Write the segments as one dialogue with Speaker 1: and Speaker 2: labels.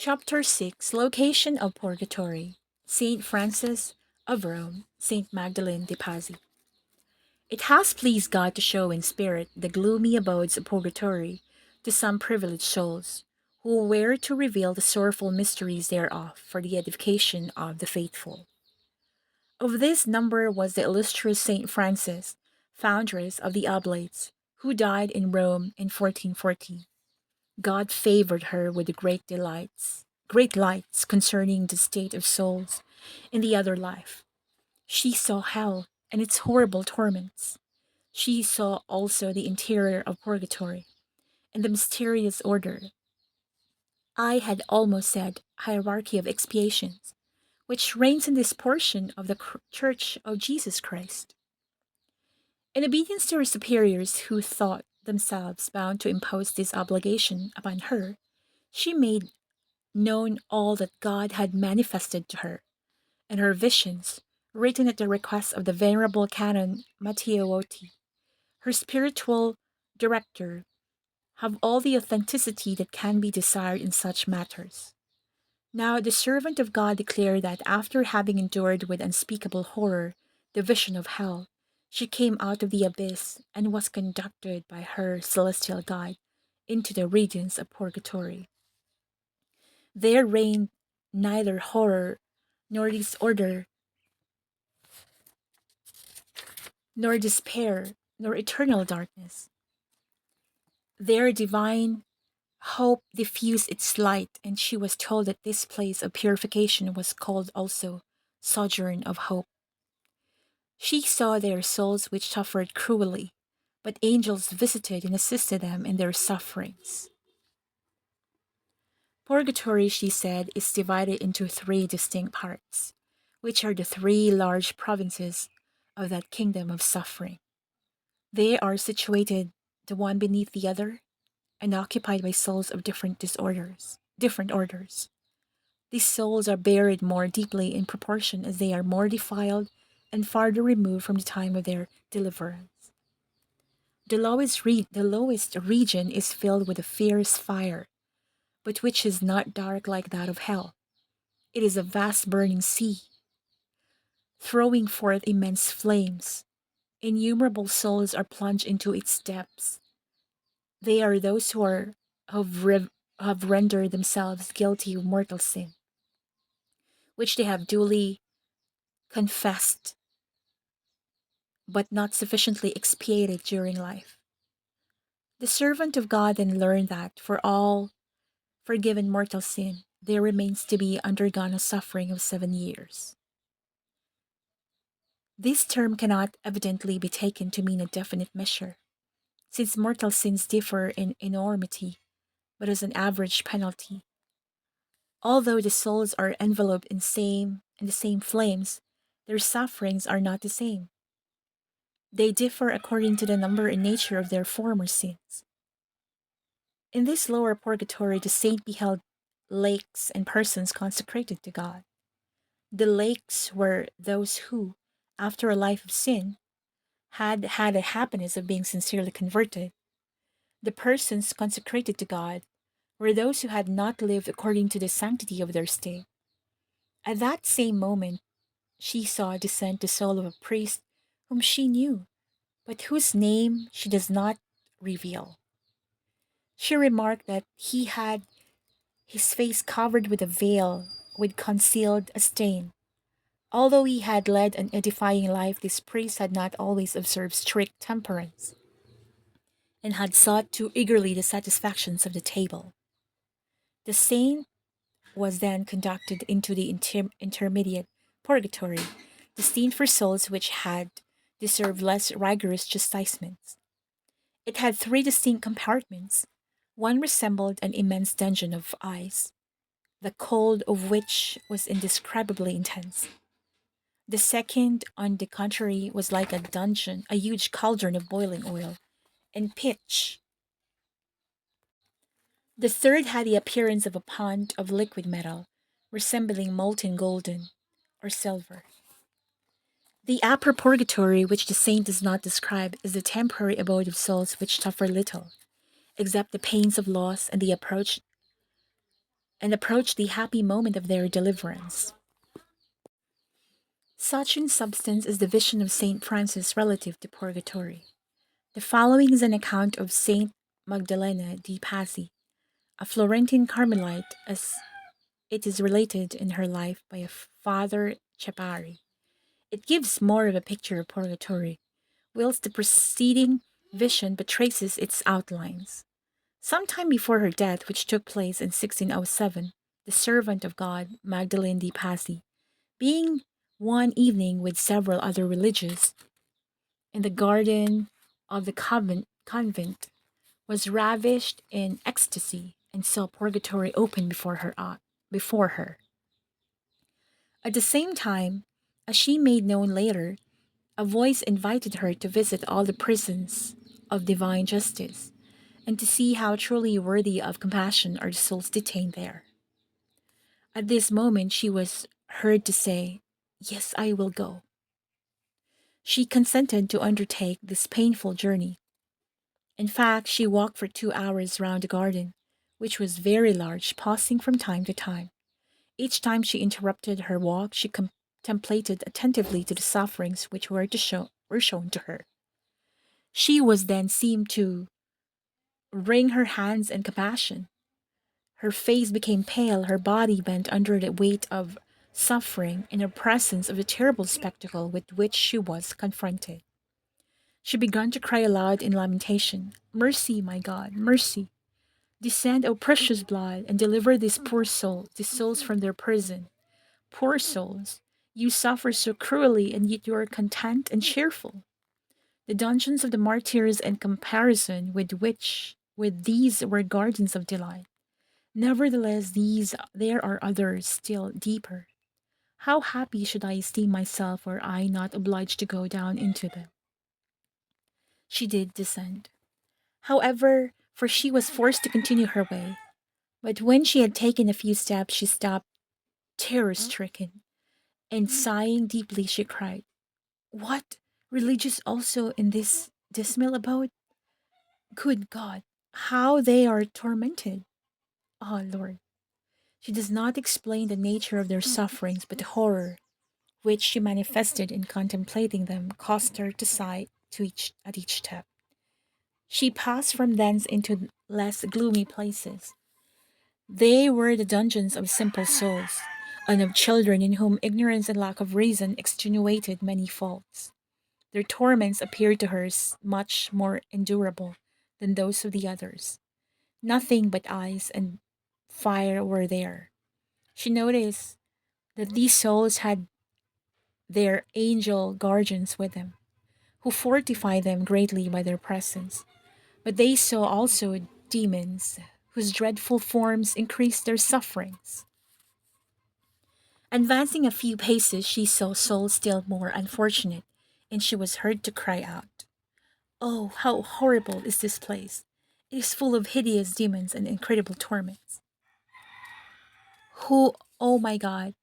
Speaker 1: Chapter 6, Location of Purgatory. Saint Francis of Rome, Saint Magdalen de Pazzi. It has pleased God to show in spirit the gloomy abodes of purgatory to some privileged souls, who were to reveal the sorrowful mysteries thereof for the edification of the faithful. Of this number was the illustrious Saint Francis, foundress of the Oblates, who died in Rome in 1440. God favored her with great lights concerning the state of souls in the other life. She saw hell and its horrible torments. She saw also the interior of purgatory and the mysterious order. I had almost said hierarchy of expiations, which reigns in this portion of the Church of Jesus Christ. In obedience to her superiors who thought themselves bound to impose this obligation upon her, she made known all that God had manifested to her, and her visions, written at the request of the venerable Canon Matteotti, her spiritual director, have all the authenticity that can be desired in such matters. Now the servant of God declared that after having endured with unspeakable horror the vision of hell, she came out of the abyss and was conducted by her celestial guide into the regions of purgatory. There reigned neither horror nor disorder, nor despair, nor eternal darkness. There divine hope diffused its light, and she was told that this place of purification was called also Sojourn of Hope. She saw there souls which suffered cruelly, but angels visited and assisted them in their sufferings. Purgatory, she said, is divided into three distinct parts, which are the three large provinces of that kingdom of suffering. They are situated the one beneath the other and occupied by souls of different orders. These souls are buried more deeply in proportion as they are more defiled and farther removed from the time of their deliverance. The lowest region is filled with a fierce fire, but which is not dark like that of hell. It is a vast burning sea, throwing forth immense flames. Innumerable souls are plunged into its depths. They are those have rendered themselves guilty of mortal sin, which they have duly confessed but not sufficiently expiated during life. The servant of God then learned that for all forgiven mortal sin, there remains to be undergone a suffering of 7 years. This term cannot evidently be taken to mean a definite measure, since mortal sins differ in enormity, but as an average penalty. Although the souls are enveloped in the same flames, their sufferings are not the same. They differ according to the number and nature of their former sins. In this lower purgatory, the saint beheld lakes and persons consecrated to God. The lakes were those who, after a life of sin, had had a happiness of being sincerely converted. The persons consecrated to God were those who had not lived according to the sanctity of their state. At that same moment, she saw descend the soul of a priest whom she knew, but whose name she does not reveal. She remarked that he had his face covered with a veil which concealed a stain. Although he had led an edifying life, this priest had not always observed strict temperance, and had sought too eagerly the satisfactions of the table. The saint was then conducted into the intermediate purgatory, destined for souls which had deserved less rigorous chastisements. It had three distinct compartments. One resembled an immense dungeon of ice, the cold of which was indescribably intense. The second, on the contrary, was like a huge cauldron of boiling oil and pitch. The third had the appearance of a pond of liquid metal, resembling molten golden or silver. The upper purgatory, which the saint does not describe, is the temporary abode of souls which suffer little, except the pains of loss and approach the happy moment of their deliverance. Such in substance is the vision of Saint Francis relative to purgatory. The following is an account of Saint Magdalena de Pazzi, a Florentine Carmelite, as it is related in her life by a Father Chapari. It gives more of a picture of purgatory, whilst the preceding vision but traces its outlines. Some time before her death, which took place in 1607, the servant of God, Magdalen de Pazzi, being one evening with several other religious in the garden of the convent, was ravished in ecstasy and saw purgatory open before her. At the same time, as she made known later, a voice invited her to visit all the prisons of divine justice and to see how truly worthy of compassion are the souls detained there. At this moment, she was heard to say, "Yes, I will go." She consented to undertake this painful journey. In fact, she walked for 2 hours round the garden, which was very large, pausing from time to time. Each time she interrupted her walk, she contemplated attentively to the sufferings which were shown to her. She was then seemed to wring her hands in compassion. Her face became pale, her body bent under the weight of suffering in the presence of the terrible spectacle with which she was confronted. She began to cry aloud in lamentation, "Mercy, my God, mercy! Descend, O precious blood, and deliver these souls from their prison. Poor souls, you suffer so cruelly, and yet you are content and cheerful. The dungeons of the martyrs in comparison with these were gardens of delight. Nevertheless, there are others still deeper. How happy should I esteem myself were I not obliged to go down into them." She did descend, however, for she was forced to continue her way. But when she had taken a few steps, she stopped, terror stricken, and sighing deeply, she cried, "What? Religious also in this dismal abode? Good God, how they are tormented! Ah, Lord." She does not explain the nature of their sufferings, but the horror which she manifested in contemplating them caused her to sigh at each step. She passed from thence into less gloomy places. They were the dungeons of simple souls, and of children in whom ignorance and lack of reason extenuated many faults. Their torments appeared to her much more endurable than those of the others. Nothing but ice and fire were there. She noticed that these souls had their angel guardians with them, who fortified them greatly by their presence. But they saw also demons, whose dreadful forms increased their sufferings. Advancing a few paces, she saw souls still more unfortunate, and she was heard to cry out, "Oh, how horrible is this place! It is full of hideous demons and incredible torments. Who, oh my God,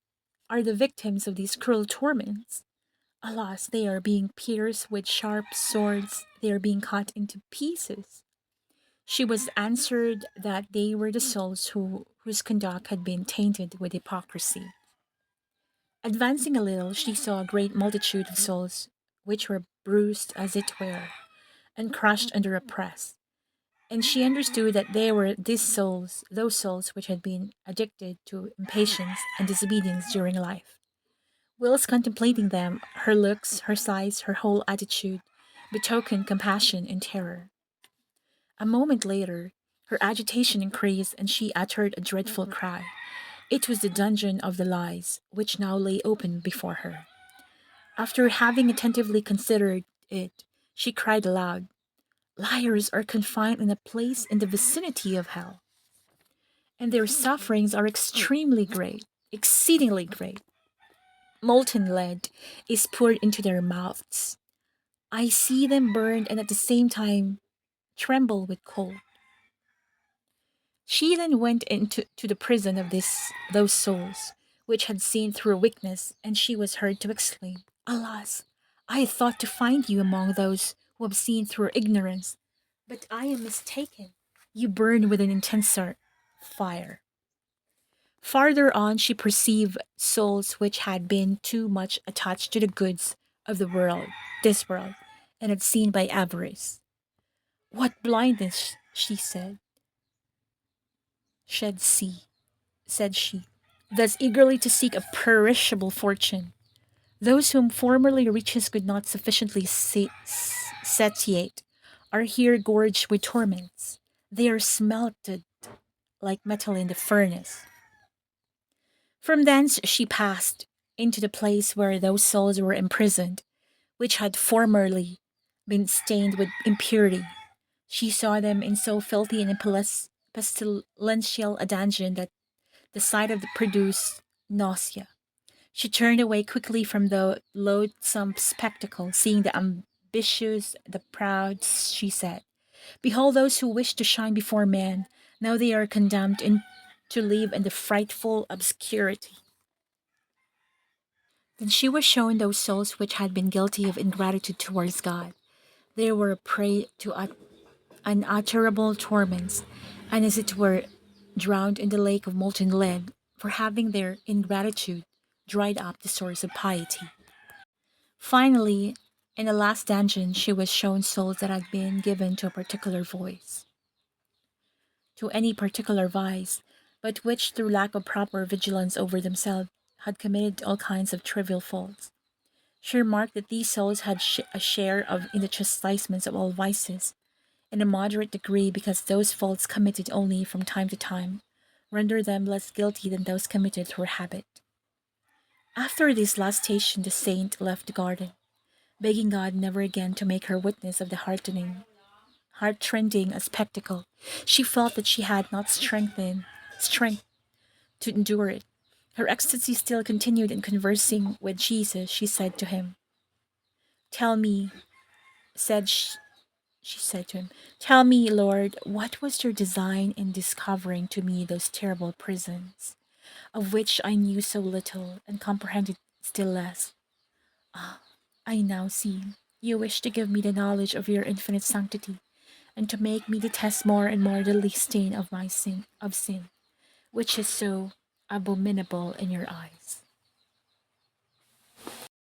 Speaker 1: are the victims of these cruel torments? Alas, they are being pierced with sharp swords, they are being cut into pieces." She was answered that they were the souls whose conduct had been tainted with hypocrisy. Advancing a little, she saw a great multitude of souls, which were bruised as it were, and crushed under a press. And she understood that they were those souls which had been addicted to impatience and disobedience during life. Whilst contemplating them, her looks, her sighs, her whole attitude betokened compassion and terror. A moment later, her agitation increased, and she uttered a dreadful cry. It was the dungeon of the lies, which now lay open before her. After having attentively considered it, she cried aloud, "Liars are confined in a place in the vicinity of hell, and their sufferings are extremely great, exceedingly great. Molten lead is poured into their mouths. I see them burned and at the same time tremble with cold." She then went into the prison of those souls, which had seen through weakness, and she was heard to exclaim, "Alas, I thought to find you among those who have seen through ignorance, but I am mistaken. You burn with an intenser fire." Farther on, she perceived souls which had been too much attached to the goods of this world, and had seen by avarice. What blindness, she shed see, said she, thus eagerly to seek a perishable fortune. Those whom formerly riches could not sufficiently satiate are here gorged with torments. They are smelted like metal in the furnace. From thence she passed into the place where those souls were imprisoned, which had formerly been stained with impurity. She saw them in so filthy and pestilential a dungeon that the sight of it produced nausea. She turned away quickly from the loathsome spectacle, seeing the ambitious, the proud, she said, behold those who wish to shine before man, now they are condemned to live in the frightful obscurity. Then she was shown those souls which had been guilty of ingratitude towards God. They were a prey to unutterable torments, and as it were, drowned in the lake of molten lead, for having their ingratitude dried up the source of piety. Finally, in the last dungeon, she was shown souls that had been given to a particular voice, to any particular vice, but which, through lack of proper vigilance over themselves, had committed all kinds of trivial faults. She remarked that these souls had a share in the chastisements of all vices, in a moderate degree, because those faults committed only from time to time render them less guilty than those committed through habit. After this last station, the saint left the garden, begging God never again to make her witness of the heart-rending a spectacle. She felt that she had not strength to endure it. Her ecstasy still continued, and conversing with Jesus, she said to him, "Tell me," said she said to him, "Tell me, Lord, what was your design in discovering to me those terrible prisons, of which I knew so little and comprehended still less? Ah, I now see. You wish to give me the knowledge of your infinite sanctity, and to make me detest more and more the least stain of sin, which is so abominable in your eyes."